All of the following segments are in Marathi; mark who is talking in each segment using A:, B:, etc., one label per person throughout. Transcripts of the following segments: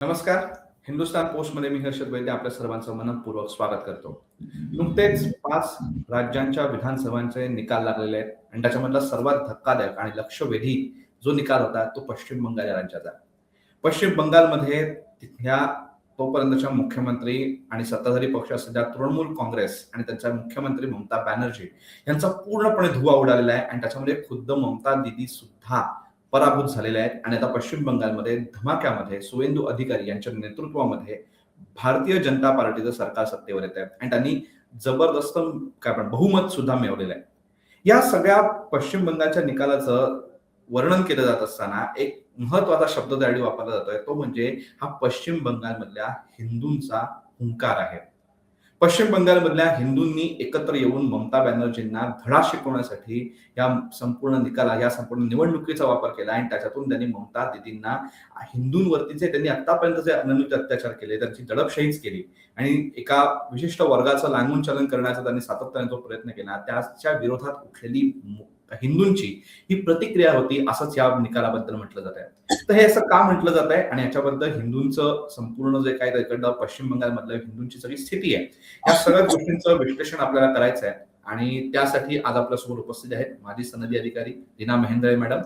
A: नमस्कार. हिंदुस्तान पोस्टमध्ये मी हर्षद वैद्य आपल्या सर्वांचं मनपूर्वक स्वागत करतो. नुकतेच 5 राज्यांच्या विधानसभांचे निकाल लागलेले आहेत आणि त्याच्यामधला सर्वात धक्कादायक आणि लक्षवेधी जो निकाल होता तो पश्चिम बंगाल या राज्याचा. पश्चिम बंगालमध्ये तिथल्या तोपर्यंतच्या मुख्यमंत्री आणि सत्ताधारी पक्ष असलेल्या तृणमूल काँग्रेस आणि त्यांच्या मुख्यमंत्री ममता बॅनर्जी यांचा पूर्णपणे धुव्वा उडालेला आहे आणि त्याच्यामध्ये खुद्द ममता दीदी सुद्धा पराभूत झालेल्या आहेत आणि आता पश्चिम बंगालमध्ये धमाक्यामध्ये सुवेंदू अधिकारी यांच्या नेतृत्वामध्ये भारतीय जनता पार्टीचं सरकार सत्तेवर येत आहे आणि त्यांनी जबरदस्त काय आपण बहुमत सुद्धा मिळवलेलं आहे. या सगळ्या पश्चिम बंगालच्या निकालाचं वर्णन केलं जात असताना एक महत्वाचा शब्द त्यावेळी वापरला जातोय तो म्हणजे हा पश्चिम बंगालमधल्या हिंदूंचा हुंकार आहे. पश्चिम बंगालमधल्या हिंदूंनी एकत्र येऊन ममता बॅनर्जींना धडा शिकवण्यासाठी या संपूर्ण निवडणुकीचा वापर केला आणि त्याच्यातून त्यांनी ममता दीदींना हिंदूंवरतीचे त्यांनी आतापर्यंत जे अनन्वित अत्याचार केले त्यांची दडपशाहीच केली आणि एका विशिष्ट वर्गाचं लांघून चलन करण्याचा त्यांनी सातत्याने जो प्रयत्न केला त्याच्या विरोधात उठलेली हिंदूंची ही प्रतिक्रिया होती असंच या निकालाबद्दल म्हटलं जात आहे. तर हे असं का म्हटलं जात आहे आणि याच्याबद्दल हिंदूंचं संपूर्ण जे काही इकडलं पश्चिम बंगालमधल्या हिंदूंची सगळी स्थिती आहे या सगळ्या गोष्टींचं विश्लेषण आपल्याला करायचं आहे आणि त्यासाठी आज आपल्यासमोर उपस्थित आहेत माजी सनदी अधिकारी लीना महेंद्रे मॅडम.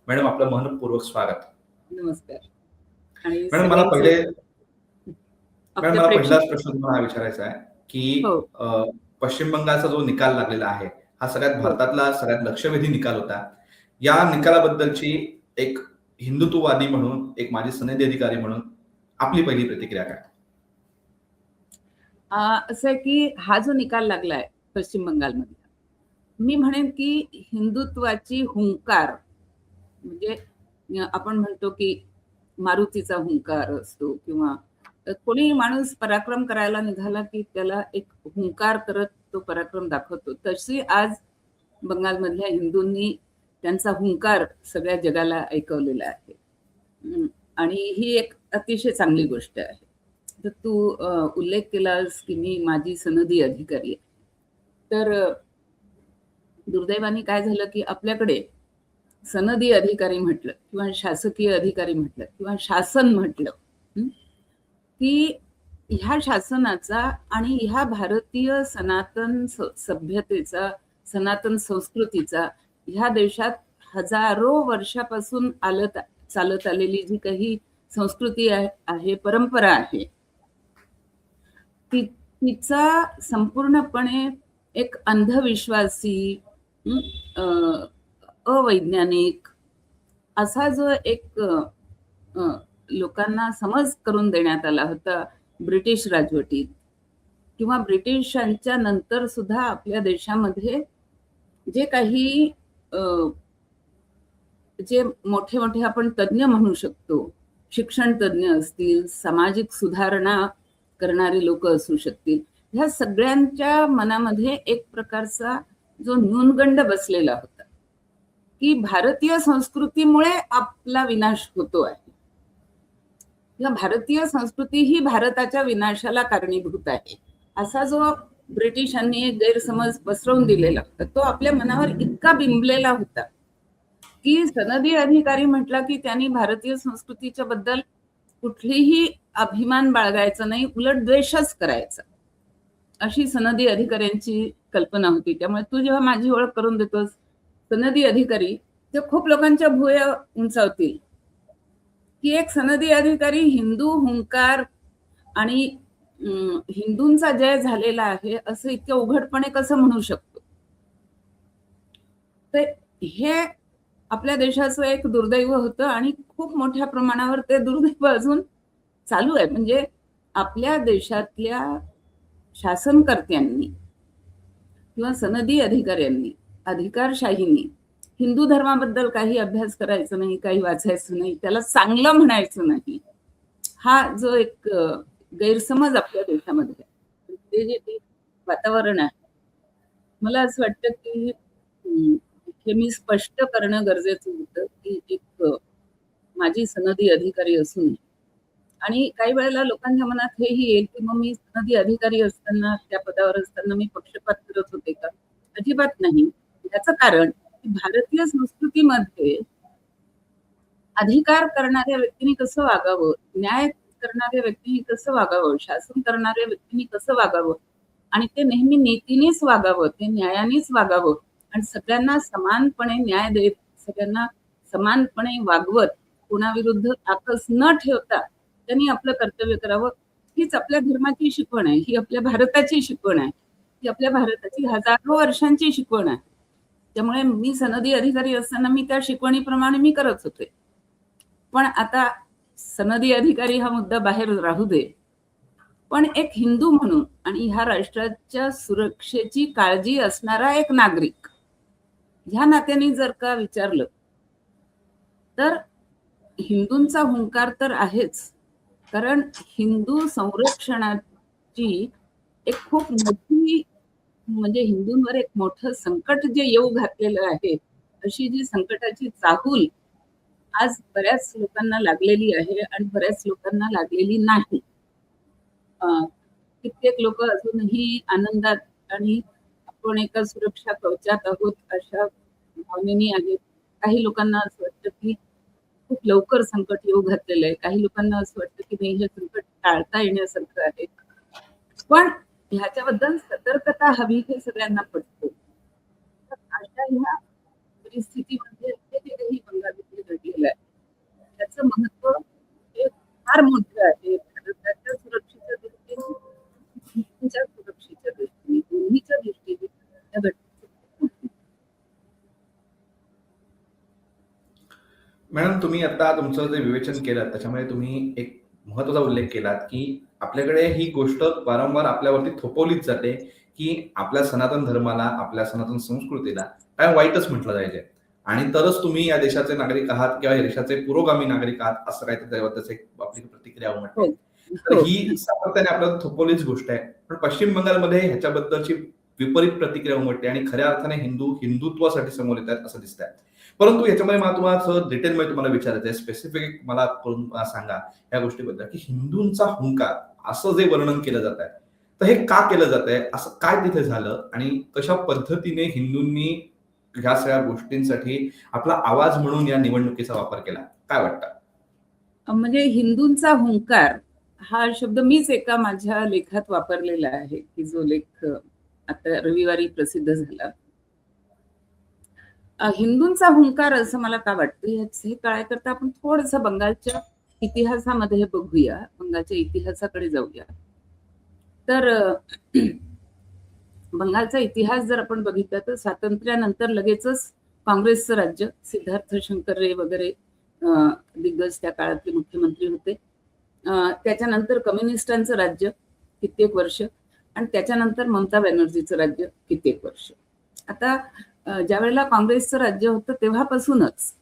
A: मॅडम आपलं मनपूर्वक स्वागत.
B: नमस्कार.
A: मॅडम मला पहिलाच प्रश्न तुम्हाला विचारायचा आहे की पश्चिम बंगालचा जो निकाल लागलेला आहे हा सगळ्यात भारतातला सगळ्यात लक्षवेधी निकाल होता. या निकालाबद्दलची एक हिंदुत्ववादी म्हणून एक माजी सनदी अधिकारी म्हणून आपली पहिली प्रतिक्रिया काय?
B: असं आहे की हा जो निकाल लागलाय पश्चिम बंगालमध्ये मी म्हणेन की हिंदुत्वाची हुंकार म्हणजे आपण म्हणतो की मारुतीचा हुंकार असतो किंवा कोणी माणूस पराक्रम करायला निघाला की त्याला एक हुंकार करत तो पराक्रम दाखवतो. तशी आज बंगालमधल्या हिंदूंनी त्यांचा हुंकार सगळ्या जगाला ऐकवलेला आहे आणि ही एक अतिशय चांगली गोष्ट आहे. तर तू उल्लेख केलास की मी माझी सनदी अधिकारी आहे. तर दुर्दैवाने काय झालं की आपल्याकडे सनदी अधिकारी म्हटलं किंवा शासकीय अधिकारी म्हटलं किंवा शासन म्हटलं की ह्या शासनाचा आणि ह्या भारतीय सनातन सभ्यतेचा सनातन संस्कृतीचा ह्या देशात हजारो वर्षापासून चालत आलेली जी काही संस्कृती आहे परंपरा आहे तिचा संपूर्णपणे एक अंधविश्वासी अवैज्ञानिक असा जो एक लोकांना समज करून देण्यात आला होता ब्रिटिश राजवटीत किंवा ब्रिटिशांच्या नंतर सुद्धा आपल्या देशामध्ये जे काही जे मोठे मोठे आपण तज्ञ म्हणू शकतो, शिक्षण तज्ञ असतील, सामाजिक सुधारणा करणारे लोक असू शकतील, ह्या सगळ्यांच्या मनामध्ये एक प्रकारचा जो न्यूनगंड बसलेला होता की भारतीय संस्कृतीमुळे आपला विनाश होतो आहे किंवा भारतीय संस्कृती ही भारताच्या विनाशाला कारणीभूत आहे असा जो ब्रिटिशांनी एक गैरसमज पसरवून दिलेला होता तो आपल्या मनावर इतका बिंबलेला होता की सनदी अधिकारी म्हटला की त्यांनी भारतीय संस्कृतीच्या बद्दल कुठलीही अभिमान बाळगायचा नाही, उलट द्वेषच करायचा अशी सनदी अधिकाऱ्यांची कल्पना होती. त्यामुळे तू जेव्हा माझी ओळख करून देतोस सनदी अधिकारी ते खूप लोकांच्या भुवया उंचावतील की एक सनदी अधिकारी हिंदू हुंकार आणि हिंदूंचा जय झालेला आहे असं इतक्या उघडपणे कसं म्हणू शकतो. तर हे आपल्या देशाचं एक दुर्दैव होतं आणि खूप मोठ्या प्रमाणावर ते दुर्दैव अजून चालू आहे. म्हणजे आपल्या देशातल्या शासनकर्त्यांनी किंवा सनदी अधिकाऱ्यांनी अधिकारशाहींनी हिंदू धर्माबद्दल काही अभ्यास करायचा नाही, काही वाचायचं नाही, त्याला चांगलं म्हणायचं नाही, हा जो एक गैरसमज आपल्या देशामध्ये आहे ते जे वातावरण आहे मला असं वाटतं की हे मी स्पष्ट करणं गरजेचं होतं की एक माझी सनदी अधिकारी असून आणि काही वेळेला लोकांच्या मनात हेही येईल की मग मी सनदी अधिकारी असताना त्या पदावर असताना मी पक्षपात करत होते का? अजिबात नाही. याचं कारण भारतीय संस्कृतीमध्ये अधिकार करणाऱ्या व्यक्तीने कसं वागावं, न्याय करणाऱ्या व्यक्तीने कसं वागावं, शासन करणाऱ्या व्यक्तीने कसं वागावं आणि ते नेहमी नीतीनेच वागावं, ते न्यायानेच वागावं आणि सगळ्यांना समानपणे न्याय देत, सगळ्यांना समानपणे वागवत, कोणाविरुद्ध आकस न ठेवता त्यांनी आपलं कर्तव्य करावं. हीच आपल्या धर्माची शिकवण आहे, ही आपल्या भारताची शिकवण आहे, ही आपल्या भारताची हजारो वर्षांची शिकवण आहे. त्यामुळे मी सनदी अधिकारी असताना मी त्या शिकवणीप्रमाणे मी करत होते. पण आता सनदी अधिकारी हा मुद्दा बाहेर राहू दे, पण एक हिंदू म्हणून आणि ह्या राष्ट्राच्या सुरक्षेची काळजी असणारा एक नागरिक ह्या नात्याने जर का विचारलं तर हिंदूंचा हुंकार तर आहेच, कारण हिंदू संरक्षणाची एक खूप मोठी म्हणजे हिंदूंवर एक मोठं संकट जे येऊ घातलेलं आहे, अशी जी संकटाची चाहूल आज बऱ्याच लोकांना लागलेली आहे आणि बऱ्याच लोकांना लागलेली नाही. कित्येक लोक अजूनही आनंदात आणि आपण एका सुरक्षा कवचात आहोत अशा भावनेने आहेत. काही लोकांना असं वाटतं की खूप लवकर संकट येऊ घातलेलं आहे, काही लोकांना असं वाटतं की नाही हे संकट टाळता येण्यासारखं आहे. पण ह्याच्याबद्दल सतर्कता हवी हे सगळ्यांना पटतं. तर अशा ह्या परिस्थितीमध्ये हे जे काही बंगालीमध्ये घडलेलं आहे त्याचं महत्व हे फार मोठं आहे. भारताच्या सुरक्षेच्या दृष्टीने, हिंदूंच्या सुरक्षेच्या दृष्टीने, दोन्हीच्या दृष्टीने या घटनेचं
A: मॅडम, तुम्ही आता तुमचं जे विवेचन केलं त्याच्यामध्ये तुम्ही एक महत्वाचा उल्लेख केलात की आपल्याकडे ही गोष्ट वारंवार आपल्यावरती थोपवलीच जाते की आपल्या सनातन धर्माला, आपल्या सनातन संस्कृतीला काय वाईटच म्हटलं जायचे आणि तरच तुम्ही या देशाचे नागरिक आहात किंवा या देशाचे पुरोगामी नागरिक आहात, असं काहीतरी त्याबद्दल एक आपली प्रतिक्रिया उमटते. तर ही सातत्याने आपल्याला थोपवलीच गोष्ट आहे. पण पश्चिम बंगालमध्ये ह्याच्याबद्दलची विपरीत प्रतिक्रिया उमटते आणि खऱ्या अर्थाने हिंदुत्वासाठी समोर येतात असं दिसत आहे. परंतु याच्यामध्ये मला तुम्हाला डिटेलमध्ये तुम्हाला विचारायचं आहे, स्पेसिफिक मला करून सांगा या गोष्टीबद्दल की हिंदूंचा हुंकार असं जे वर्णन केलं जात आहे तर हे का केलं जात आहे, असं काय तिथे झालं आणि कशा पद्धतीने हिंदूंनी ह्या सगळ्या गोष्टींसाठी आपला आवाज म्हणून या निवडणुकीचा वापर केला, काय वाटतं?
B: म्हणजे हिंदूंचा हुंकार हा शब्द मीच एका माझ्या लेखात वापरलेला आहे की जो लेख आता रविवारी प्रसिद्ध झाला. हिंदूंचा हुंकार असं मला का वाटतं हे कळायकरता आपण थोडंसं बंगालच्या इतिहासामध्ये बघूया, बंगालच्या इतिहासाकडे जाऊया. तर बंगालचा इतिहास जर आपण बघितला तर स्वातंत्र्यानंतर लगेचच काँग्रेसचं राज्य, सिद्धार्थ शंकर रे वगैरे दिग्गज त्या काळातले मुख्यमंत्री होते. त्याच्यानंतर कम्युनिस्टांचं राज्य कित्येक वर्ष आणि त्याच्यानंतर ममता बॅनर्जीचं राज्य कित्येक वर्ष. आता ज्या वेळेला काँग्रेसचं राज्य होतं तेव्हापासूनच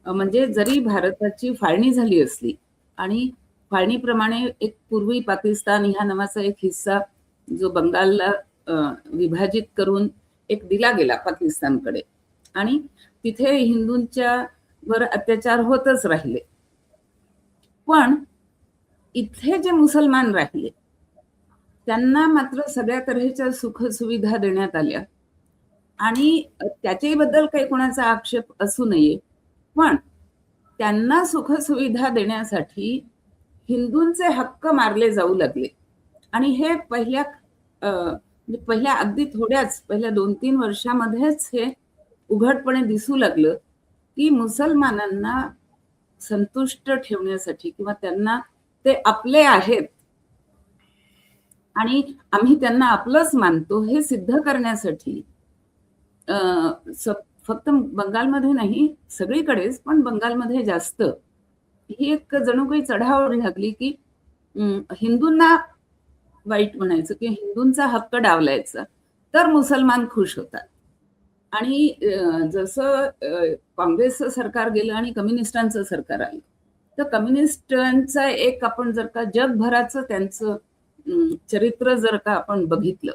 B: म्हणजे जरी भारताची फाळणी झाली असली आणि फाळणीप्रमाणे एक पूर्वी पाकिस्तान ह्या नावाचा एक हिस्सा जो बंगालला विभाजित करून एक दिला गेला पाकिस्तानकडे आणि तिथे हिंदूंच्या वर अत्याचार होतच राहिले. पण इथे जे मुसलमान राहिले त्यांना मात्र सगळ्या तऱ्हेच्या सुखसुविधा देण्यात आल्या आणि त्याच्याबद्दल काही कोणाचा आक्षेप असू नये, पण त्यांना सुखसुविधा देण्यासाठी हिंदूंचे हक्क मारले जाऊ लागले आणि हे पहिल्या अगदी थोड्याच पहिल्या 2-3 वर्षामध्येच हे उघडपणे दिसू लागलं की मुसलमानांना संतुष्ट ठेवण्यासाठी किंवा त्यांना ते आपले आहेत आणि आम्ही त्यांना आपलंच मानतो हे सिद्ध करण्यासाठी फक्त बंगालमध्ये नाही सगळीकडेच पण बंगालमध्ये जास्त ही एक जणू काही चढाओढ लागली की हिंदूंना वाईट म्हणायचं की हिंदूंचा हक्क डावलायचा तर मुसलमान खुश होतात. आणि जसं काँग्रेसचं सरकार गेलं आणि कम्युनिस्टांचं सरकार आलं तर कम्युनिस्टांचा एक आपण जर का जगभराचं त्यांचं चरित्र जर का आपण बघितलं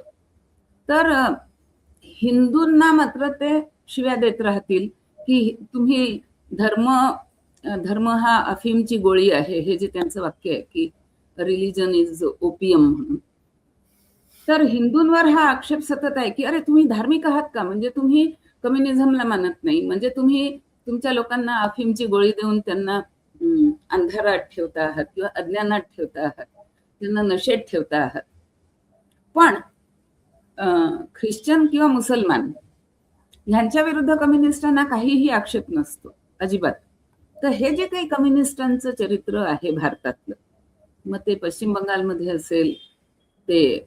B: तर हिंदूंना मात्र ते शिव्या देत राहतील की तुम्ही धर्म हा अफीमची गोळी आहे, हे जे त्यांचं वाक्य आहे की रिलिजन इज ओपियम म्हणून. तर हिंदूंवर हा आक्षेप सतत आहे की अरे तुम्ही धार्मिक आहात का, म्हणजे तुम्ही कम्युनिझमला मानत नाही, म्हणजे तुम्ही तुमच्या लोकांना अफीमची गोळी देऊन त्यांना अंधारात ठेवता आहात किंवा अज्ञानात ठेवता आहात, त्यांना नशेत ठेवता आहात. पण ख्रिश्चन किंवा मुसलमान ह्यांच्या विरुद्ध कम्युनिस्टांना काहीही आक्षेप नसतो अजिबात. तर हे जे काही कम्युनिस्टांचं चरित्र आहे भारतातलं, मग ते पश्चिम बंगालमध्ये असेल, ते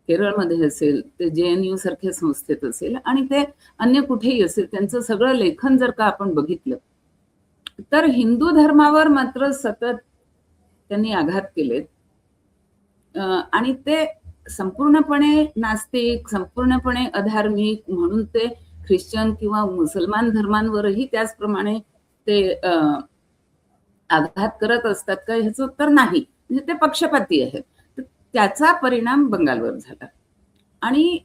B: केरळमध्ये असेल, ते JNU सारख्या संस्थेत असेल आणि ते अन्य कुठेही असेल, त्यांचं सगळं लेखन जर का आपण बघितलं तर हिंदू धर्मावर मात्र सतत त्यांनी आघात केलेत. आणि ते संपूर्णपणे नास्तिक, संपूर्णपणे अधार्मिक म्हणून ते ख्रिश्चन किंवा मुसलमान धर्मांवरही त्याचप्रमाणे ते आघात करत असतात का, ह्याचं उत्तर नाही. म्हणजे ते पक्षपाती आहेत. तर त्याचा परिणाम बंगालवर झाला. आणि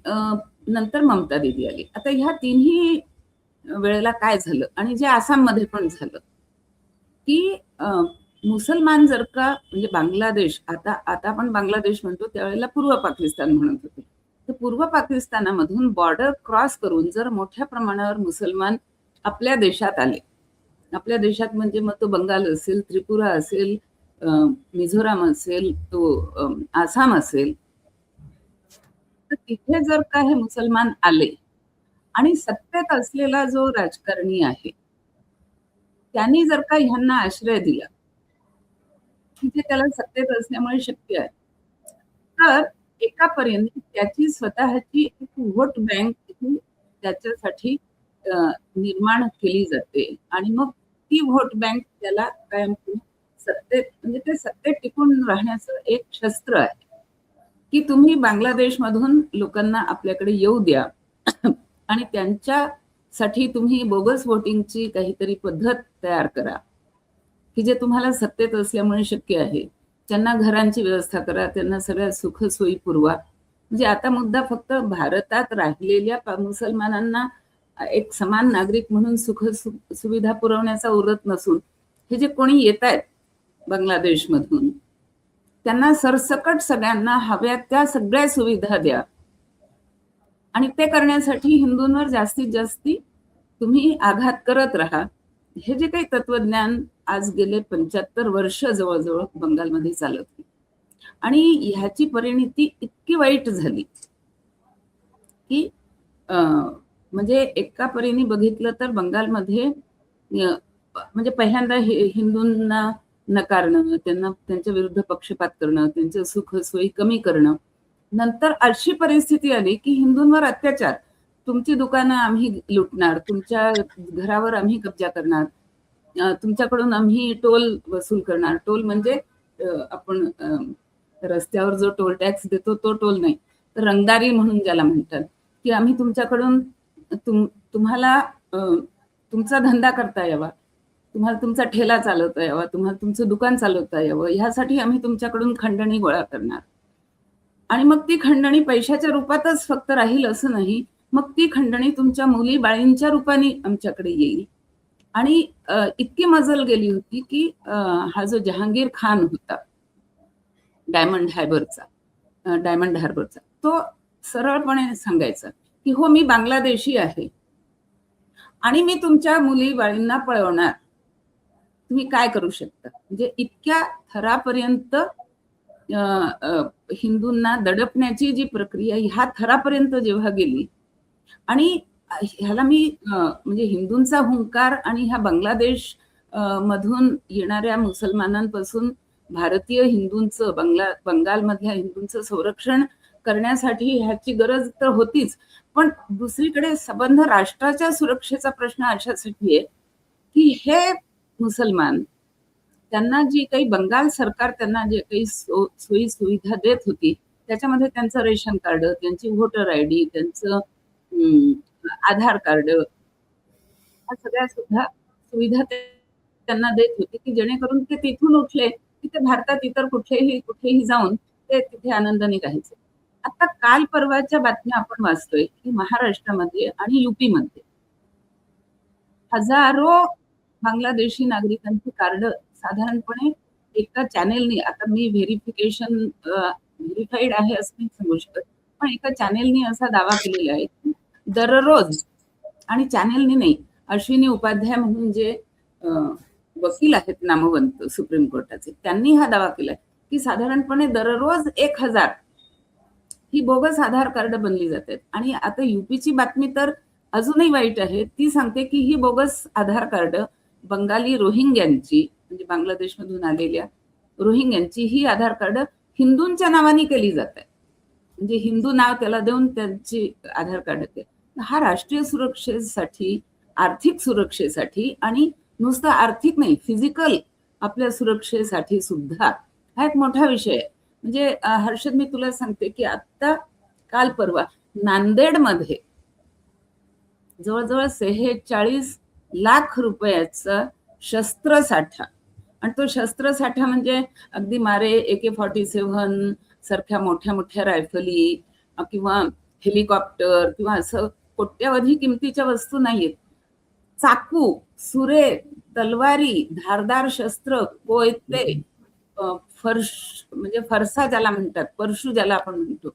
B: नंतर ममता दीदी आली. आता ह्या तिन्ही वेळेला काय झालं आणि जे आसाममध्ये पण झालं की मुसलमान जर का, म्हणजे बांगलादेश, आता आपण बांगलादेश म्हणतो, त्यावेळेला पूर्व पाकिस्तान म्हणत होते. तर पूर्व पाकिस्तानामधून बॉर्डर क्रॉस करून जर मोठ्या प्रमाणावर मुसलमान आपल्या देशात आले, आपल्या देशात म्हणजे मग तो बंगाल असेल, त्रिपुरा असेल, मिझोराम असेल, तो आसाम असेल, तर तिथे जर का हे मुसलमान आले आणि सत्तेत असलेला जो राजकारणी आहे त्यांनी जर का ह्यांना आश्रय दिला, तिथे त्याला सत्तेत असल्यामुळे शक्य आहे, तर एकापर्यंत त्याची स्वतःची एक व्होट बँक त्याच्यासाठी निर्माण केली जाते आणि मग ती व्होट बँक त्याला कायम सत्तेत, म्हणजे ते सत्तेत टिकून राहण्याचं एक शस्त्र आहे की तुम्ही बांगलादेशमधून लोकांना आपल्याकडे येऊ द्या आणि त्यांच्यासाठी तुम्ही बोगस वोटिंगची काहीतरी पद्धत तयार करा की जे तुम्हाला सत्तेत असल्यामुळे शक्य आहे. त्यांना घरांची व्यवस्था करा, त्यांना सगळ्या सुखसोयी पुरवा. म्हणजे आता मुद्दा फक्त भारतात राहिलेल्या मुसलमानांना एक समान नागरिक म्हणून सुख सुविधा पुरवण्याचा उरत नसून, हे जे कोणी येत आहेत बांगलादेशमधून त्यांना सरसकट सगळ्यांना हव्या त्या सगळ्या सुविधा द्या आणि ते करण्यासाठी हिंदूंवर जास्तीत जास्ती तुम्ही आघात करत राहा. हे जे काही तत्वज्ञान आज गेले 75 वर्ष जवळजवळ बंगालमध्ये चालत होते आणि ह्याची परिणिती इतकी वाईट झाली की म्हणजे एका परीने बघितलं तर बंगालमध्ये म्हणजे पहिल्यांदा हिंदूंना नकारणं, त्यांना त्यांच्या विरुद्ध पक्षपात करणं, त्यांच्या सुख सोयी कमी करणं. नंतर अशी परिस्थिती आली की हिंदूंवर अत्याचार, तुमची दुकानं आम्ही लुटणार, तुमच्या घरावर आम्ही कब्जा करणार, तुमच्याकडून आम्ही टोल वसूल करणार. टोल म्हणजे आपण रस्त्यावर जो टोल टॅक्स देतो तो टोल नाही, तर रंगदारी म्हणून ज्याला म्हणतात, की आम्ही तुमच्याकडून तुम्हाला तुमचा धंदा करता यावा, तुम्हाला तुमचा ठेला चालवता यावा, तुम्हाला तुमचं दुकान चालवता यावं, ह्यासाठी आम्ही तुमच्याकडून खंडणी गोळा करणार. आणि मग ती खंडणी पैशाच्या रूपातच फक्त राहील असं नाही, मग ती खंडणी तुमच्या मुली बाळींच्या रूपाने आमच्याकडे येईल. आणि इतकी मजल गेली होती की हा जो जहांगीर खान होता डायमंड हार्बरचा, तो सरळपणे सांगायचा की हो, मी बांगलादेशी आहे आणि मी तुमच्या मुली बाळींना पळवणार, तुम्ही काय करू शकता. म्हणजे इतक्या थरापर्यंत हिंदूंना दडपण्याची जी प्रक्रिया ह्या थरापर्यंत जेव्हा गेली, आणि ह्याला मी म्हणजे हिंदूंचा हुंकार आणि ह्या बांगलादेश मधून येणाऱ्या मुसलमानांपासून भारतीय हिंदूंचं, बंगालमधल्या हिंदूंचं संरक्षण करण्यासाठी ह्याची गरज तर होतीच, पण दुसरीकडे संबंध राष्ट्राच्या सुरक्षेचा प्रश्न अशासाठी आहे की हे मुसलमान, त्यांना जी काही बंगाल सरकार त्यांना जे काही सोयी सुविधा देत होती, त्याच्यामध्ये त्यांचं रेशन कार्ड, त्यांची व्होटर ID, त्यांचं आधार कार्ड, ह्या सगळ्या सुद्धा सुविधा त्यांना देत होती की जेणेकरून ते तिथून उठले की ते भारतात इतर कुठेही जाऊन ते तिथे आनंदाने राहायचे. आता काल परवाच्या बातम्या आपण वाचतोय की महाराष्ट्रामध्ये आणि UP मध्ये हजारो बांगलादेशी नागरिकांची कार्ड साधारणपणे एका चॅनेलनी, आता मी व्हेरिफाईड आहे असं नाही सांगू शकत, पण एका चॅनेलनी असा दावा केलेला आहे की दररोज, आणि चॅनेलनी नाही, अश्विनी उपाध्याय म्हणून जे वकील आहेत नामवंत सुप्रीम कोर्टाचे, त्यांनी हा दावा केलाय की साधारणपणे दररोज 1000 ही बोगस आधार कार्ड बनली जातात. आणि आता युपीची बातमी तर अजूनही वाईट आहे. ती सांगते की ही बोगस आधार कार्ड बंगाली रोहिंग्यांची, म्हणजे बांगलादेशमधून आलेल्या रोहिंग्यांची ही आधार कार्ड हिंदूंच्या नावाने केली जात आहे. म्हणजे हिंदू नाव त्याला देऊन त्यांची आधार कार्ड ते. हा राष्ट्रीय सुरक्षेसाठी, आर्थिक सुरक्षेसाठी, आणि नुसतं आर्थिक नाही, फिजिकल आपल्या सुरक्षेसाठी सुद्धा हा एक मोठा विषय आहे. म्हणजे हर्षद, मी तुला सांगते की आता काल परवा नांदेडमध्ये जवळजवळ 46 लाख रुपयाचा शस्त्रसाठा, आणि तो शस्त्रसाठा म्हणजे अगदी मारे AK-47 सारख्या मोठ्या मोठ्या रायफली किंवा हेलिकॉप्टर किंवा असं कोट्यावधी किमतीच्या वस्तू नाहीयेत. चाकू, सुरे, तलवारी, धारदार शस्त्र, कोयते, म्हणजे फरसा ज्याला म्हणतात, परशू ज्याला आपण म्हणतो,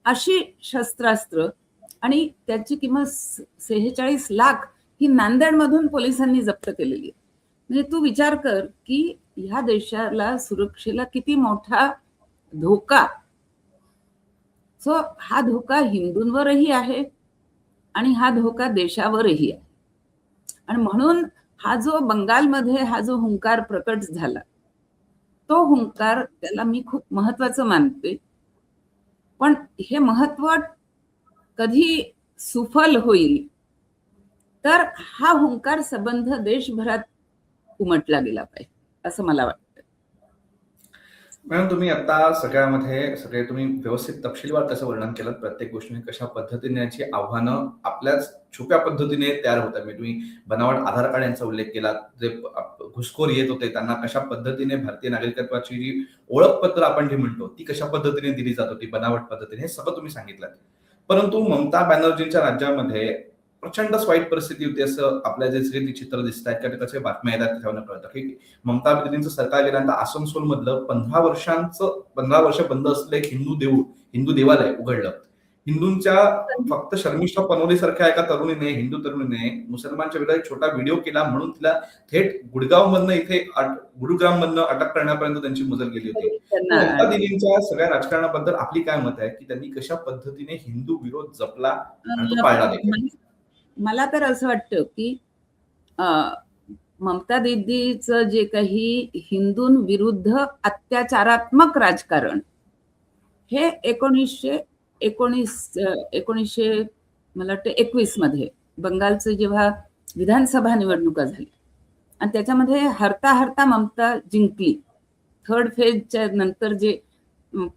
B: अशी शस्त्रास्त्र, आणि त्याची किंमत 46 लाख ही नांदेडमधून पोलिसांनी जप्त केलेली आहे. म्हणजे तू विचार कर की ह्या देशाला, सुरक्षेला किती मोठा धोका. सो हा धोका हिंदूंवरही आहे आणि हा धोका देशावरही आहे. आणि म्हणून हा जो बंगालमध्ये हा जो हुंकार प्रकट झाला, तो हुंकार त्याला मी खूप महत्वाचं मानते. पण हे महत्व कधी सुफल होईल तर हा हुंकार संबंध देशभरात उमटला गेला पाहिजे, असं मला वाटतं.
A: मॅडम, तुम्ही आता सगळे तुम्ही व्यवस्थित तपशीलवार कसं वर्णन केलं, प्रत्येक गोष्टीने कशा पद्धतीने याची आव्हानं आपल्याच छुप्या पद्धतीने तयार होतात. मी तुम्ही बनावट आधार कार्ड यांचा उल्लेख केला, जे घुसखोर येत होते त्यांना कशा पद्धतीने भारतीय नागरिकत्वाची जी ओळखपत्र आपण जी म्हणतो ती कशा पद्धतीने दिली जात होती बनावट पद्धतीने, हे सगळं तुम्ही सांगितलं. परंतु ममता बॅनर्जींच्या राज्यामध्ये प्रचंड वाईट परिस्थिती होती असं आपल्या जे सगळे चित्र दिसत आहेत किंवा त्याच्या बातम्या येतात त्याच्यावर कळतं की ममता बॅनर्जींचं सरकार गेल्यानंतर आसनसोल मधलं 15 वर्ष बंद असलेलं एक हिंदू देवालय उघडलं. हिंदूंच्या फक्त शर्मिष्ठा पनोली सारख्या एका तरुणीने, हिंदू तरुणीने मुसलमानच्या विरोधात छोटा व्हिडिओ केला म्हणून तिला थेट गुरुग्राम मधनं अटक करण्यापर्यंत त्यांची मजल गेली होती. ममता दीदींच्या सगळ्या राजकारणाबद्दल आपली काय मत आहे की त्यांनी कशा पद्धतीने हिंदू विरोध जपला आणि तो पाळला देखील?
B: मला तर असं वाटतं की ममता दीदीचं जे काही हिंदूंविरुद्ध अत्याचारात्मक राजकारण हे 1921 मध्ये बंगालचं जेव्हा विधानसभा निवडणुका झाली आणि त्याच्यामध्ये हरता हरता ममता जिंकली. 3rd फेजच्या नंतर जे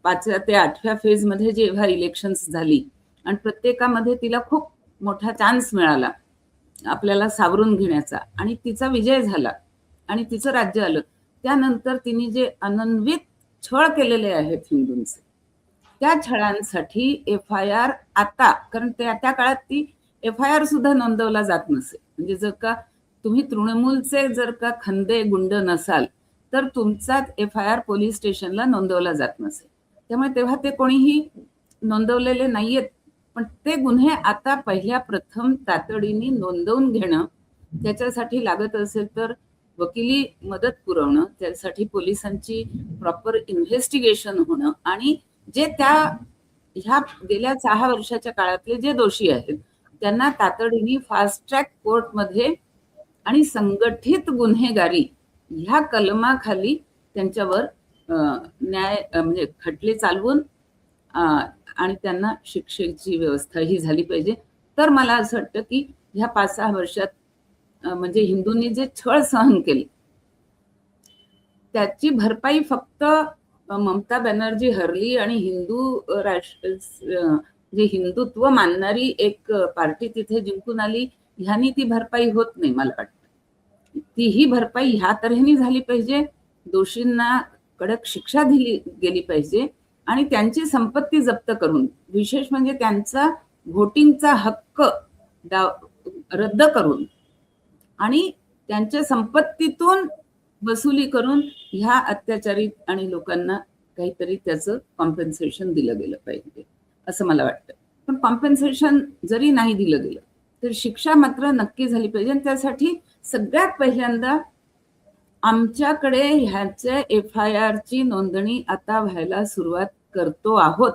B: 5व्या ते 8व्या फेज मध्ये जेव्हा इलेक्शन्स झाली आणि प्रत्येकामध्ये तिला खूप मोठा चान्स मिळाला आपल्याला सावरून घेण्याचा आणि तिचा विजय झाला आणि तिचं राज्य आलं, त्यानंतर तिने जे अनन्वित छळ केलेले आहेत हिंदूंचे, त्या छळांसाठी FIR आता, कारण त्या काळात ती FIR सुद्धा नोंदवला जात नसे. म्हणजे जर का तुम्ही तृणमूलचे जर का खंदे गुंड नसाल तर तुमचा FIR पोलीस स्टेशनला नोंदवला जात नसे. त्यामुळे तेव्हा ते कोणीही नोंदवलेले नाहीयेत. पण ते गुन्हे आता प्रथम तातडीने नोंदवून घेणं, त्याच्यासाठी लागत असेल तर वकिली मदत पुरवणं, त्यासाठी पोलिसांची प्रॉपर इन्व्हेस्टिगेशन होणं आणि जे ह्या गेल्या 6 वर्षाच्या काळातले जे दोषी आहेत त्यांना तातडीने फास्ट ट्रॅक कोर्टमध्ये आणि संघटित गुन्हेगारी ह्या कलमाखाली त्यांच्यावर न्याय म्हणजे खटले चालवून आणि त्यांना शिक्षेची व्यवस्था ही झाली पाहिजे. तर मला असं वाटतं की ह्या 5-6 वर्षात म्हणजे हिंदूंनी जे छळ सहन केले त्याची भरपाई फक्त ममता बॅनर्जी हरली आणि जे हिंदुत्व मानणारी एक पार्टी तिथे जिंकून आली ह्यानी ती भरपाई होत नाही. मला वाटतं तीही भरपाई ह्या तऱ्हेने झाली पाहिजे, दोषींना कडक शिक्षा दिली गेली पाहिजे आणि त्यांची संपत्ती जप्त करून, विशेष म्हणजे त्यांचा व्होटिंगचा हक्क रद्द करून आणि त्यांच्या संपत्तीतून वसुली करून ह्या अत्याचारी आणि लोकांना काहीतरी त्याचं कॉम्पेन्सेशन दिलं गेलं पाहिजे असं मला वाटतं. पण कॉम्पेन्सेशन जरी नाही दिलं गेलं तर शिक्षा मात्र नक्की झाली पाहिजे. आणि त्यासाठी सगळ्यात पहिल्यांदा आमच्याकडे ह्याचे FIR ची नोंदणी आता व्हायला सुरुवात करतो आहोत,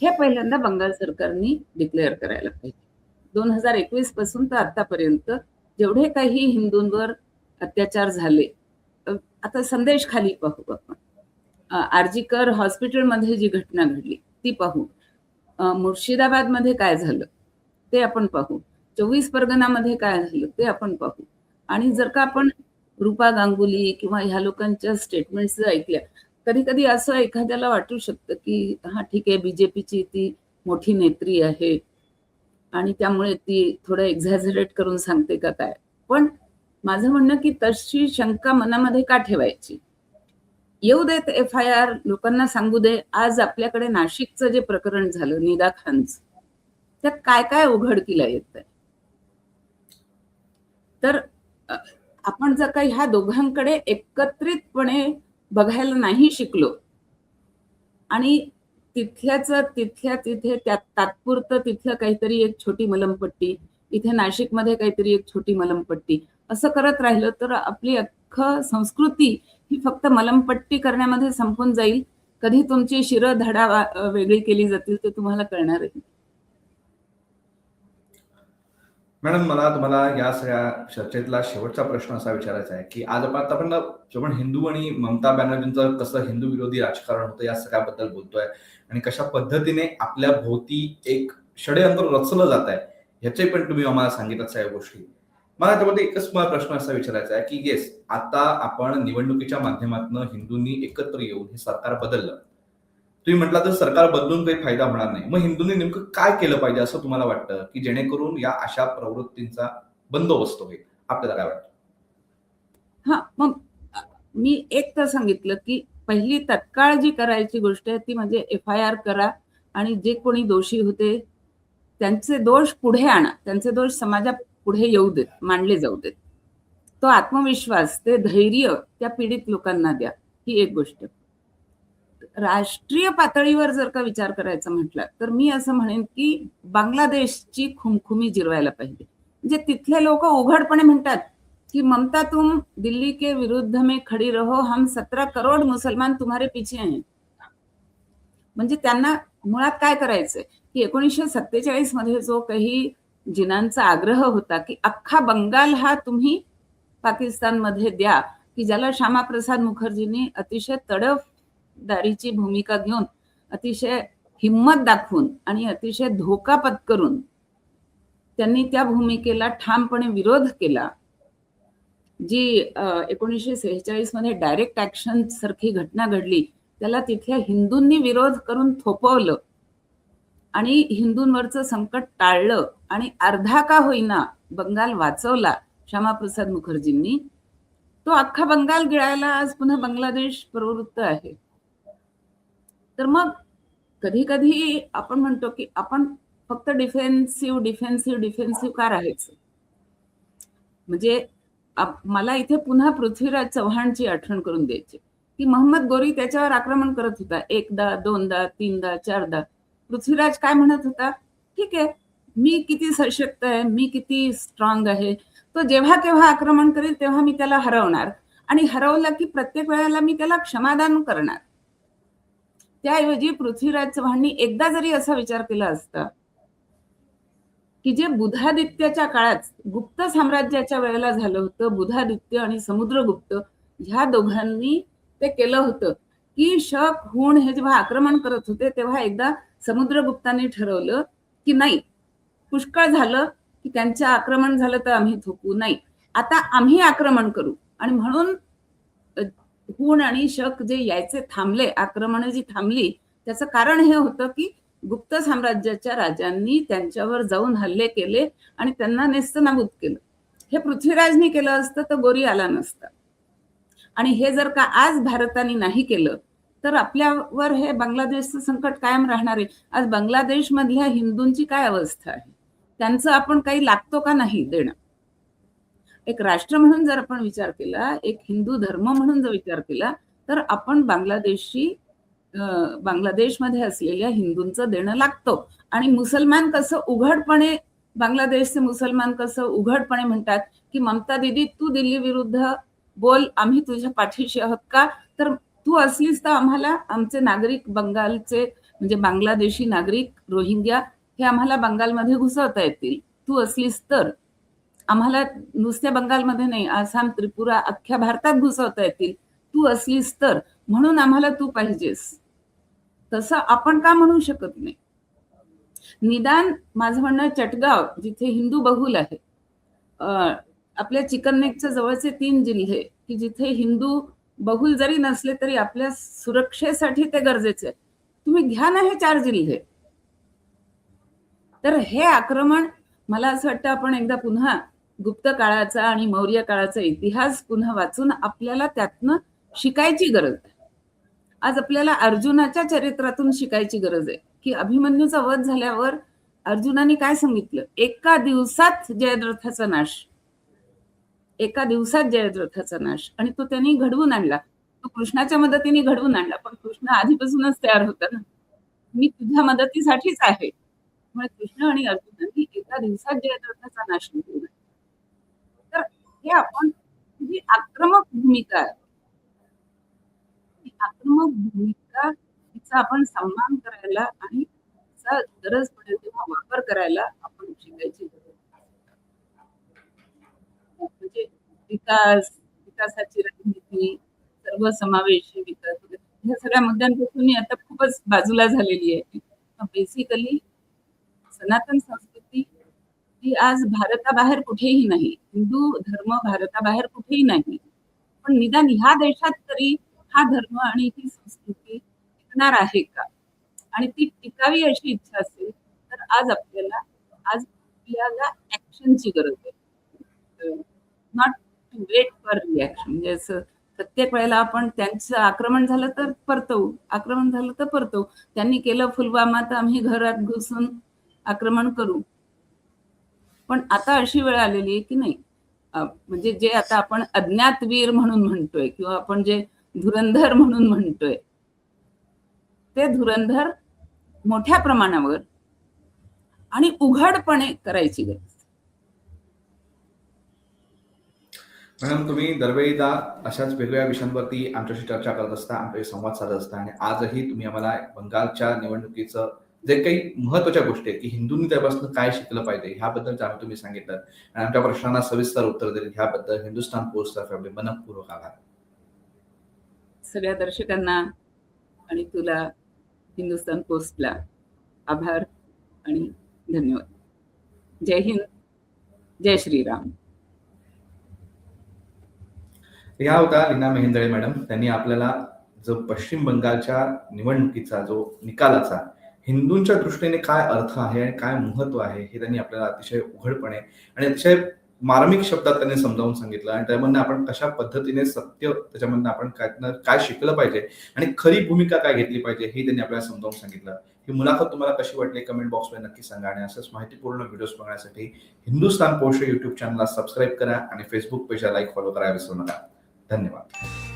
B: हे पहिल्यांदा बंगाल सरकारने डिक्लेअर करायला पाहिजे. 2021 पासून तर आतापर्यंत जेवढे काही हिंदूंवर अत्याचार झाले, आता संदेश खाली पाहू आपण, आरजीकर हॉस्पिटलमध्ये जी घटना घडली ती पाहू, मुर्शिदाबादमध्ये काय झालं ते आपण पाहू, 24 परगणामध्ये काय झालं ते आपण पाहू. आणि जर का आपण रूपा गांगुली किंवा ह्या लोकांच्या स्टेटमेंट्स जर ऐकल्या, कधी कधी असं एखाद्याला वाटू शकतं की हा ठीक आहे, बीजेपीची ती मोठी नेत्री आहे आणि त्यामुळे ती थोडं एक्झॅजरेट करून सांगते का काय. पण माझं म्हणणं की तशी शंका मनामध्ये का ठेवायची. येऊ देत FIR, लोकांना सांगू दे. आज आपल्याकडे नाशिकचं जे प्रकरण झालं निदा खानचं, त्यात काय काय उघडकीला येत आहे. तर आपण जर का ह्या दोघांकडे एकत्रितपणे बघायला नाही शिकलो आणि तिथल्या तिथे त्यात तात्पुरतं तिथलं काहीतरी एक छोटी मलमपट्टी, इथे नाशिकमध्ये काहीतरी एक छोटी मलमपट्टी असं करत राहिलं तर आपली अख्खं संस्कृती ही फक्त मलमपट्टी करण्यामध्ये संपून जाईल. कधी तुमची शिरधडा वेगळी केली जातील ते तुम्हाला कळणार आहे.
A: मॅडम, मला तुम्हाला या सगळ्या चर्चेतला शेवटचा प्रश्न असा विचारायचा आहे की आज आपण हिंदू आणि ममता बॅनर्जींचं कसं हिंदू विरोधी राजकारण होतं या सगळ्याबद्दल बोलतोय आणि कशा पद्धतीने आपल्या भोवती एक षडयंत्र रचलं जात आहे ह्याचे पण तुम्ही आम्हाला सांगितलं सगळ्या गोष्टी. मला त्यामध्ये एकच मला प्रश्न असा विचारायचा आहे की येस, आता आपण निवडणुकीच्या माध्यमातून हिंदूंनी एकत्र येऊन हे सरकार बदललं. तुम्ही म्हटलं तर सरकार बदलून काही फायदा होणार नाही. मग हिंदूंनी नेमकं काय केलं पाहिजे असं तुम्हाला वाटतं की जेणेकरून या अशा प्रवृत्तींचा बंदोबस्त होईल? आपल्याला काय वाटतं?
B: हा, मग मी एक तर सांगितलं की पहिली तत्काळ जी करायची गोष्ट आहे ती म्हणजे FIR करा आणि जे कोणी दोषी होते त्यांचे दोष पुढे आणा, त्यांचे दोष समाजा पुढे येऊ देत, मांडले जाऊ देत. तो आत्मविश्वास, ते धैर्य त्या पीडित लोकांना द्या, ही एक गोष्ट. राष्ट्रीय पातळीवर जर का विचार करायचा म्हटलं तर मी असं म्हणेन की बांगलादेशची खुमखुमी जिरवायला पाहिजे. म्हणजे तिथले लोक उघडपणे म्हणतात कि ममता, तुम दिल्ली के विरुद्ध में खड़ी रहो, हम 17 करोड मुसलमान तुम्हारे पीछे हैं. म्हणजे त्यांना मुळात काय करायचंय की 1947 मध्ये जो काही जिनांचा आग्रह होता की अख्खा बंगाल हा तुम्ही पाकिस्तानमध्ये द्या, की ज्याला श्यामाप्रसाद मुखर्जींनी अतिशय तडफदारीची भूमिका घेऊन, अतिशय हिम्मत दाखवून आणि अतिशय धोका पत्करून त्यांनी त्या भूमिकेला ठामपणे विरोध केला. जी 1946 मध्ये डायरेक्ट ऍक्शन सारखी घटना घडली, त्याला तिथल्या हिंदूंनी विरोध करून थोपवलं आणि हिंदूंवरचं संकट टाळलं आणि अर्धा का होईना बंगाल वाचवला श्यामाप्रसाद मुखर्जींनी. तो अख्खा बंगाल गिळायला आज पुन्हा बांगलादेश प्रवृत्त आहे. तर मग कधी कधी आपण म्हणतो की आपण फक्त डिफेन्सिव्ह का राहायचं. म्हणजे मला इथे पुन्हा पृथ्वीराज चव्हाणची आठवण करून द्यायची की मोहम्मद गोरी त्याच्यावर आक्रमण करत होता, एकदा, दोनदा, तीनदा, चारदा. पृथ्वीराज काय म्हणत होता, ठीक आहे, मी किती सशक्त आहे, मी किती स्ट्रॉंग आहे, तो जेव्हा केव्हा आक्रमण करेल तेव्हा मी त्याला हरवणार आणि हरवलं की प्रत्येक वेळेला मी त्याला क्षमादान करणार. त्याऐवजी पृथ्वीराज चव्हाणनी एकदा जरी असा विचार केला असता की जे बुधादित्याच्या काळात गुप्त साम्राज्याच्या वेळेला झालं होतं, बुधादित्य आणि समुद्रगुप्त ह्या दोघांनी ते केलं होतं की शक हुण हे जेव्हा आक्रमण करत होते तेव्हा एकदा समुद्रगुप्तांनी ठरवलं की नाही, पुष्कळ झालं की त्यांचं आक्रमण झालं तर आम्ही थोपू नाही, आता आम्ही आक्रमण करू. आणि म्हणून हुण आणि शक जे यायचे थांबले, आक्रमण जी थांबली, त्याचं कारण हे होतं की गुप्त साम्राज्याच्या राजांनी त्यांच्यावर जाऊन हल्ले केले आणि त्यांना नेस्तनाबूत केलं. हे पृथ्वीराजनी केलं असतं तर गोरी आला नसता. आणि हे जर का आज भारताने नाही केलं तर आपल्यावर हे बांगलादेशचं संकट कायम राहणार आहे. आज बांगलादेश मधल्या हिंदूंची काय अवस्था आहे, त्यांचं आपण काही लागतो का नाही देणं. एक राष्ट्र म्हणून जर आपण विचार केला, एक हिंदू धर्म म्हणून जर विचार केला, तर आपण बांगलादेशमध्ये असलेल्या हिंदूंचं देणं लागतो. आणि मुसलमान कसं उघडपणे, बांगलादेशचे मुसलमान कसं उघडपणे म्हणतात की ममता दीदी तू दिल्ली विरुद्ध बोल, आम्ही तुझ्या पाठीशी आहोत का? तर तू असलीस तर आम्हाला आमचे नागरिक बंगालचे म्हणजे बांगलादेशी नागरिक रोहिंग्या हे आम्हाला बंगालमध्ये घुसवता येतील. तू असलीस तर आम्हाला नुसत्या बंगालमध्ये नाही, आसाम, त्रिपुरा अख्ख्या भारतात घुसवता येतील. तू असलीस तर म्हणून आम्हाला तू पाहिजेस. तसं आपण का म्हणू शकत नाही? निदान माझं म्हणणं चटगाव जिथे हिंदू बहुल आहे, आपल्या चिकन नेकच्या जवळचे 3 जिल्हे की जिथे हिंदू बहुल जरी नसले तरी आपल्या सुरक्षेसाठी ते गरजेचे आहे. तुम्ही घ्या ना हे 4 जिल्हे. तर हे आक्रमण मला असं वाटतं आपण एकदा पुन्हा गुप्त काळाचा आणि मौर्य काळाचा इतिहास पुन्हा वाचून आपल्याला त्यातनं शिकायची गरज आहे. आज आपल्याला अर्जुनाच्या चरित्रातून शिकायची गरज आहे की अभिमन्यूचा वध झाल्यावर अर्जुनाने काय सांगितलं? एका दिवसात जयद्रथाचा नाश, एका दिवसात जयद्रथाचा नाश. आणि तो त्यांनी घडवून आणला. तो कृष्णाच्या मदतीने घडवून आणला, पण कृष्ण आधीपासूनच तयार होता ना, मी तुझ्या मदतीसाठीच आहे. त्यामुळे कृष्ण आणि अर्जुनांनी एका दिवसात जयद्रथाचा नाश केला. तर हे आपण जी आक्रमक भूमिका आहे, ती आक्रमक भूमिका तिचा आपण सन्मान करायला आणि तिचा गरज पडेल तेव्हा वापर करायला आपण शिकायची गरज आहे. म्हणजे विकासाची रणनीती, सर्वसमावेशी विकास वगैरे ह्या सगळ्या मुद्द्यांपासून मी आता खूपच बाजूला झालेली आहे. बेसिकली सनातन संस्कृती ही आज भारताबाहेर कुठेही नाही, हिंदू धर्म भारताबाहेर कुठेही नाही, पण निदान ह्या देशात तरी हा धर्म आणि ही संस्कृती टिकणार आहे का? आणि ती टिकावी अशी इच्छा असेल तर आज आपल्याला ऍक्शनची गरज आहे, not to wait for reaction. म्हणजे असं प्रत्येक वेळेला आपण त्यांचं आक्रमण झालं तर परतवू, आक्रमण झालं तर परतवू. त्यांनी केलं पुलवामा तर आम्ही घरात घुसून आक्रमण करू. पण आता अशी वेळ आलेली आहे की नाही, म्हणजे जे आता आपण अज्ञातवीर म्हणून म्हणतोय किंवा आपण जे धुरंधर म्हणून म्हणतोय, ते धुरंधर मोठ्या प्रमाणावर आणि उघडपणे करायची गरज.
A: मॅडम, तुम्ही दरवेळीदा अशाच वेगवेगळ्या विषयांवरती आमच्याशी चर्चा करत असता, आमच्याशी संवाद साधत असता आणि आजही तुम्ही आम्हाला बंगालच्या निवडणुकीचं जे काही महत्वाच्या गोष्टी आहेत की हिंदूंनी त्यापासून काय शिकलं पाहिजे ह्याबद्दल तुम्ही सांगितलं आणि आमच्या प्रश्नांना सविस्तर उत्तर दिले, ह्याबद्दल हिंदुस्थान पोस्टतर्फे आपले मनःपूर्वक आभार.
B: सगळ्या दर्शकांना आणि तुला हिंदुस्थान पोस्टला आभार आणि धन्यवाद. जय हिंद, जय श्रीराम.
A: ह्या होत्या लीना मेहेंदळे मॅडम. त्यांनी आपल्याला जो पश्चिम बंगालच्या निवडणुकीचा जो निकालाचा हिंदूंच्या दृष्टीने काय अर्थ आहे आणि काय महत्व आहे हे त्यांनी आपल्याला अतिशय उघडपणे आणि अतिशय मार्मिक शब्दात त्यांनी समजावून सांगितलं आणि त्यामधनं आपण कशा पद्धतीने सत्य त्याच्यामधनं आपण काय शिकलं पाहिजे आणि खरी भूमिका काय घेतली पाहिजे हे त्यांनी आपल्याला समजावून सांगितलं. ही मुलाखत तुम्हाला कशी वाटली कमेंट बॉक्समध्ये नक्की सांगा आणि असंच माहितीपूर्ण व्हिडिओज बघण्यासाठी हिंदुस्थान पोस्ट युट्यूब चॅनलला सबस्क्राईब करा आणि फेसबुक पेजला लाईक फॉलो करायला विसरू नका. धन्यवाद.